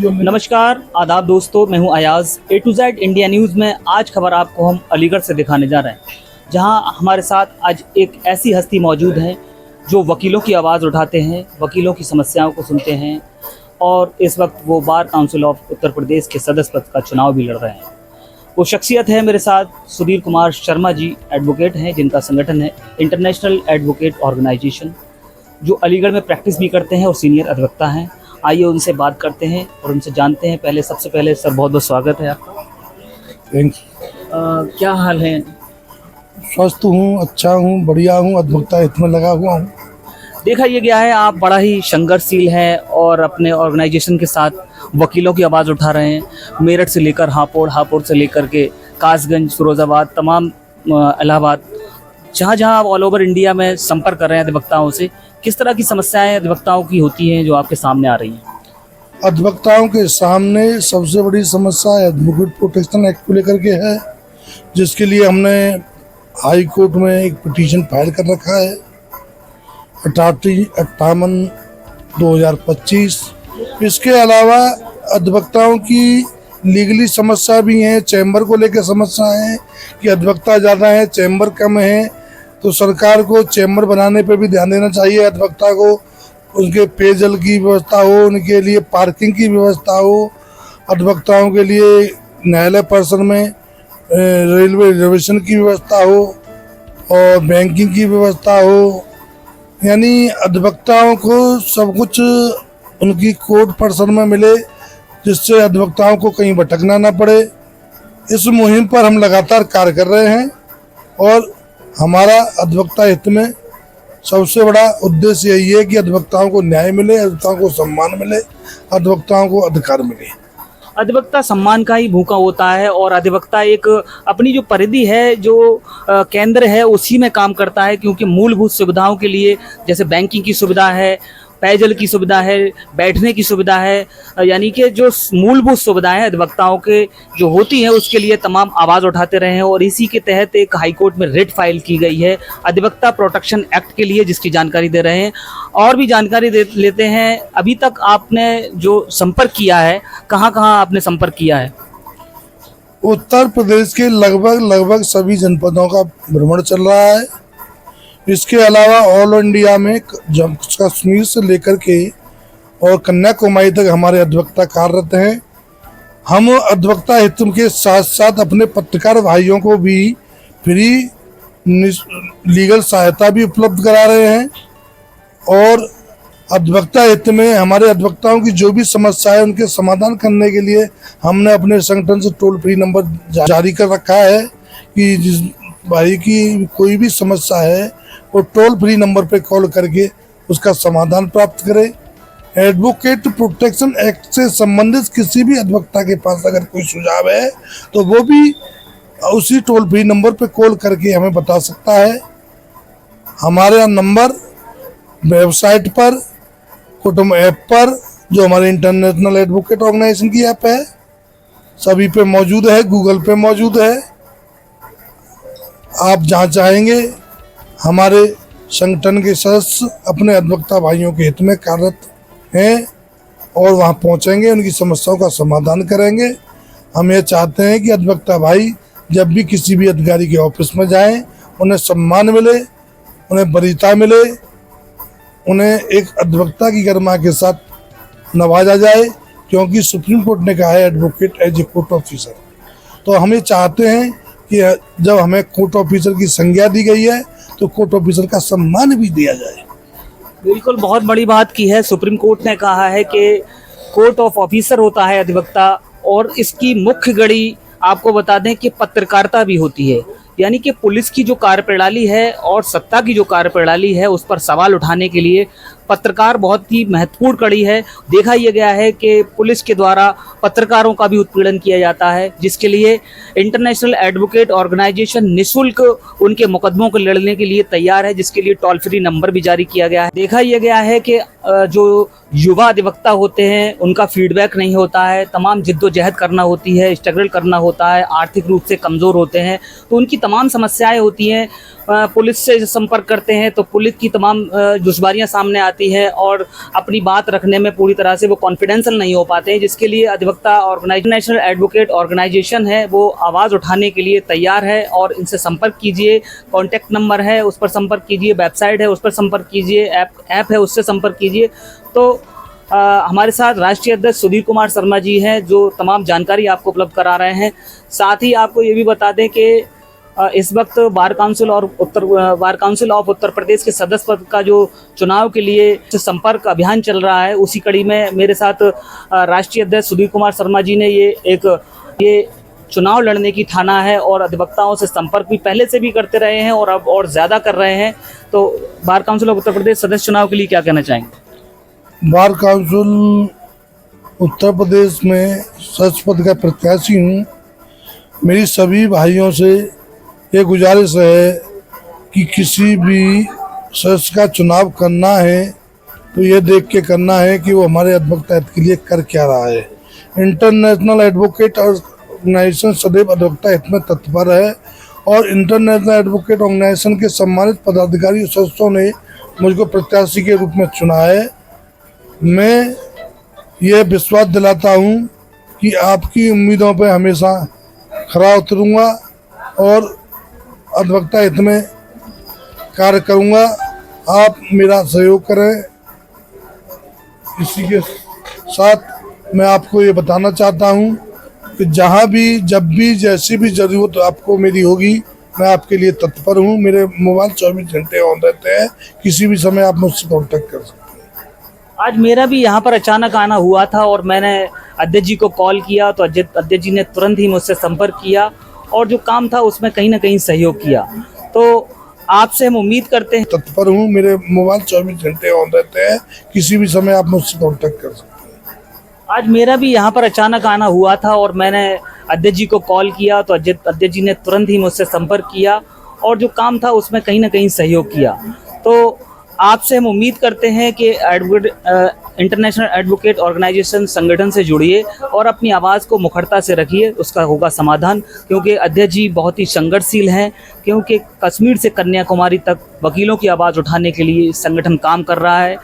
नमस्कार, आदाब दोस्तों, मैं हूं Ayaz. A to Z India news में आज खबर आपको हम अलीगढ़ से दिखाने जा रहे हैं, जहां हमारे साथ आज एक ऐसी हस्ती मौजूद है जो वकीलों की आवाज़ उठाते हैं, वकीलों की समस्याओं को सुनते हैं और इस वक्त वो bar council of Uttar Pradesh के सदस्य पद का चुनाव भी लड़ रहे हैं। वो शख्सियत है मेरे साथ सुधीर कुमार शर्मा जी, एडवोकेट हैं जिनका संगठन है इंटरनेशनल एडवोकेट ऑर्गेनाइजेशन, जो अलीगढ़ में प्रैक्टिस भी करते हैं और सीनियर अधिवक्ता हैं। आइए उनसे बात करते हैं और उनसे जानते हैं। सबसे पहले सर, बहुत बहुत स्वागत है आपका। थैंक्स। क्या हाल है? स्वस्थ हूँ, अच्छा हूँ, बढ़िया हूँ, अधिवक्ता हित में लगा हुआ हूँ। देखा ये गया है आप बड़ा ही संघर्षशील हैं और अपने ऑर्गेनाइजेशन के साथ वकीलों की आवाज़ उठा रहे हैं। मेरठ से लेकर हापुड़, हापुड़ से लेकर के कासगंज, फिरोजाबाद, तमाम इलाहाबाद, जहाँ जहाँ आप ऑल ओवर इंडिया में संपर्क कर रहे हैं अधिवक्ताओं से। किस तरह की समस्याएं अधिवक्ताओं की होती हैं जो आपके सामने आ रही हैं? अधिवक्ताओं के सामने सबसे बड़ी समस्या एडवोकेट प्रोटेक्शन एक्ट को लेकर के है, जिसके लिए हमने हाई कोर्ट में एक पिटीशन फाइल कर रखा है 58/58/2025। इसके अलावा अधिवक्ताओं की लीगली समस्या भी है, चैम्बर को लेकर समस्या है कि अधिवक्ता ज़्यादा है, चैम्बर कम है, तो सरकार को चैम्बर बनाने पर भी ध्यान देना चाहिए। अधिवक्ता को उनके पेयजल की व्यवस्था हो, उनके लिए पार्किंग की व्यवस्था हो, अधिवक्ताओं के लिए न्यायालय परिसर में रेलवे रिजर्वेशन की व्यवस्था हो और बैंकिंग की व्यवस्था हो। यानी अधिवक्ताओं को सब कुछ उनकी कोर्ट परिसर में मिले, जिससे अधिवक्ताओं को कहीं भटकना ना पड़े। इस मुहिम पर हम लगातार कार्य कर रहे हैं और हमारा अधिवक्ता हित में सबसे बड़ा उद्देश्य यही है कि अधिवक्ताओं को न्याय मिले, अधिवक्ताओं को सम्मान मिले, अधिवक्ताओं को अधिकार मिले। अधिवक्ता सम्मान का ही भूखा होता है और अधिवक्ता एक अपनी जो परिधि है, जो केंद्र है, उसी में काम करता है, क्योंकि मूलभूत सुविधाओं के लिए जैसे बैंकिंग की सुविधा है, पेयजल की सुविधा है, बैठने की सुविधा है, यानी कि जो मूलभूत सुविधाएं अधिवक्ताओं के जो होती हैं उसके लिए तमाम आवाज़ उठाते रहे हैं। और इसी के तहत एक हाईकोर्ट में रिट फाइल की गई है अधिवक्ता प्रोटेक्शन एक्ट के लिए, जिसकी जानकारी दे रहे हैं और भी जानकारी लेते हैं। अभी तक आपने जो संपर्क किया है, कहाँ कहाँ आपने संपर्क किया है? उत्तर प्रदेश के लगभग सभी जनपदों का भ्रमण चल रहा है। इसके अलावा ऑल इंडिया में कश्मीर से लेकर के और कन्याकुमारी तक हमारे अधिवक्ता कार्यरत हैं। हम अधिवक्ता हित के साथ साथ अपने पत्रकार भाइयों को भी फ्री लीगल सहायता भी उपलब्ध करा रहे हैं और अधिवक्ता हित में हमारे अधिवक्ताओं की जो भी समस्या है उनके समाधान करने के लिए हमने अपने संगठन से टोल फ्री नंबर जारी कर रखा है कि जिस भाई की कोई भी समस्या है वो टोल फ्री नंबर पे कॉल करके उसका समाधान प्राप्त करे। एडवोकेट प्रोटेक्शन एक्ट से संबंधित किसी भी अधिवक्ता के पास अगर कोई सुझाव है तो वो भी उसी टोल फ्री नंबर पे कॉल करके हमें बता सकता है। हमारा नंबर वेबसाइट पर, कुटुंब ऐप पर, जो हमारे इंटरनेशनल एडवोकेट ऑर्गेनाइजेशन की ऐप है, सभी पे मौजूद है, गूगल पे मौजूद है। आप जहाँ चाहेंगे हमारे संगठन के सदस्य अपने अधिवक्ता भाइयों के हित में कार्यरत हैं और वहाँ पहुँचेंगे, उनकी समस्याओं का समाधान करेंगे। हम ये चाहते हैं कि अधिवक्ता भाई जब भी किसी भी अधिकारी के ऑफिस में जाएं, उन्हें सम्मान मिले, उन्हें वरीयता मिले, उन्हें एक अधिवक्ता की गरिमा के साथ नवाजा जाए, क्योंकि सुप्रीम कोर्ट ने कहा है advocate as a court officer. तो हम ये चाहते हैं कि जब हमें कोर्ट ऑफिसर की संज्ञा दी गई है तो कोर्ट ऑफिसर का सम्मान भी दिया जाए। बिल्कुल, बहुत बड़ी बात की है। सुप्रीम कोर्ट ने कहा है कि कोर्ट ऑफ ऑफिसर होता है अधिवक्ता और इसकी मुख्य गढ़ी आपको बता दें कि पत्रकारिता भी होती है, यानी कि पुलिस की जो कार्यप्रणाली है और सत्ता की जो कार्यप्रणाली है उस पर सवाल उठाने के लिए पत्रकार बहुत ही महत्वपूर्ण कड़ी है। देखा यह गया है कि पुलिस के द्वारा पत्रकारों का भी उत्पीड़न किया जाता है, जिसके लिए इंटरनेशनल एडवोकेट ऑर्गेनाइजेशन निःशुल्क उनके मुकदमों को लड़ने के लिए तैयार है, जिसके लिए टोल फ्री नंबर भी जारी किया गया है। देखा यह गया है कि जो युवा अधिवक्ता होते हैं उनका फीडबैक नहीं होता है, तमाम जिद्दोजहद करना होती है, स्ट्रगल करना होता है, आर्थिक रूप से कमज़ोर होते हैं, तो उनकी तमाम समस्याएं होती हैं। पुलिस से संपर्क करते हैं तो पुलिस की तमाम दुश्वारियां सामने आती जाती है और अपनी बात रखने में पूरी तरह से वो कॉन्फिडेंशियल नहीं हो पाते हैं, जिसके लिए अधिवक्ता नेशनल एडवोकेट ऑर्गेनाइजेशन है वो आवाज़ उठाने के लिए तैयार है। और इनसे संपर्क कीजिए, कॉन्टैक्ट नंबर है उस पर संपर्क कीजिए, वेबसाइट है उस पर संपर्क कीजिए, ऐप है उससे संपर्क कीजिए। तो हमारे साथ राष्ट्रीय अध्यक्ष सुधीर कुमार शर्मा जी हैं जो तमाम जानकारी आपको उपलब्ध करा रहे हैं। साथ ही आपको ये भी बता दें कि इस वक्त bar council of Uttar Pradesh के सदस्य पद का जो चुनाव के लिए संपर्क अभियान चल रहा है, उसी कड़ी में मेरे साथ राष्ट्रीय अध्यक्ष सुधीर कुमार शर्मा जी ने ये चुनाव लड़ने की ठाना है और अधिवक्ताओं से संपर्क भी पहले से भी करते रहे हैं और अब और ज़्यादा कर रहे हैं। तो bar council of Uttar Pradesh सदस्य चुनाव के लिए क्या कहना चाहेंगे? बार काउंसिल उत्तर प्रदेश में सदस्य पद का प्रत्याशी हूँ। मेरी सभी भाइयों से ये गुजारिश है कि किसी भी सदस्य का चुनाव करना है तो ये देख के करना है कि वो हमारे अधिवक्ता हित के लिए कर क्या रहा है। इंटरनेशनल एडवोकेट ऑर्गेनाइजेशन सदैव अधिवक्ता हित में तत्पर है और इंटरनेशनल एडवोकेट ऑर्गेनाइजेशन के सम्मानित पदाधिकारी सदस्यों ने मुझको प्रत्याशी के रूप में चुना है। मैं ये विश्वास दिलाता हूँ कि आपकी उम्मीदों पर हमेशा खरा उतरूँगा और अधिवक्ता हित में कार्य करूँगा। आप मेरा सहयोग करें। इसी के साथ मैं आपको ये बताना चाहता हूँ कि जहाँ भी जब भी जैसी भी ज़रूरत आपको मेरी होगी मैं आपके लिए तत्पर हूँ। मेरे मोबाइल 24 घंटे ऑन रहते हैं, किसी भी समय आप मुझसे कॉन्टैक्ट कर सकते हैं। आज मेरा भी यहाँ पर अचानक आना हुआ था और मैंने अध्यक्ष जी को कॉल किया तो अध्यक्ष जी ने तुरंत ही मुझसे संपर्क किया और जो काम था उसमें कहीं ना कहीं सहयोग किया। तो आपसे हम उम्मीद करते हैं। तत्पर हूँ, मेरे मोबाइल 24 घंटे ऑन रहते हैं, किसी भी समय आप मुझसे कॉन्टैक्ट कर सकते हैं। आज मेरा भी यहाँ पर अचानक आना हुआ था और मैंने अध्यक्ष जी को कॉल किया तो अध्यक्ष जी ने तुरंत ही मुझसे संपर्क किया और जो काम था उसमें कहीं ना कहीं सहयोग किया। तो आपसे हम उम्मीद करते हैं कि इंटरनेशनल एडवोकेट ऑर्गेनाइजेशन संगठन से जुड़िए और अपनी आवाज़ को मुखरता से रखिए, उसका होगा समाधान। क्योंकि अध्यक्ष जी बहुत ही संघर्षशील हैं, क्योंकि कश्मीर से कन्याकुमारी तक वकीलों की आवाज़ उठाने के लिए संगठन काम कर रहा है।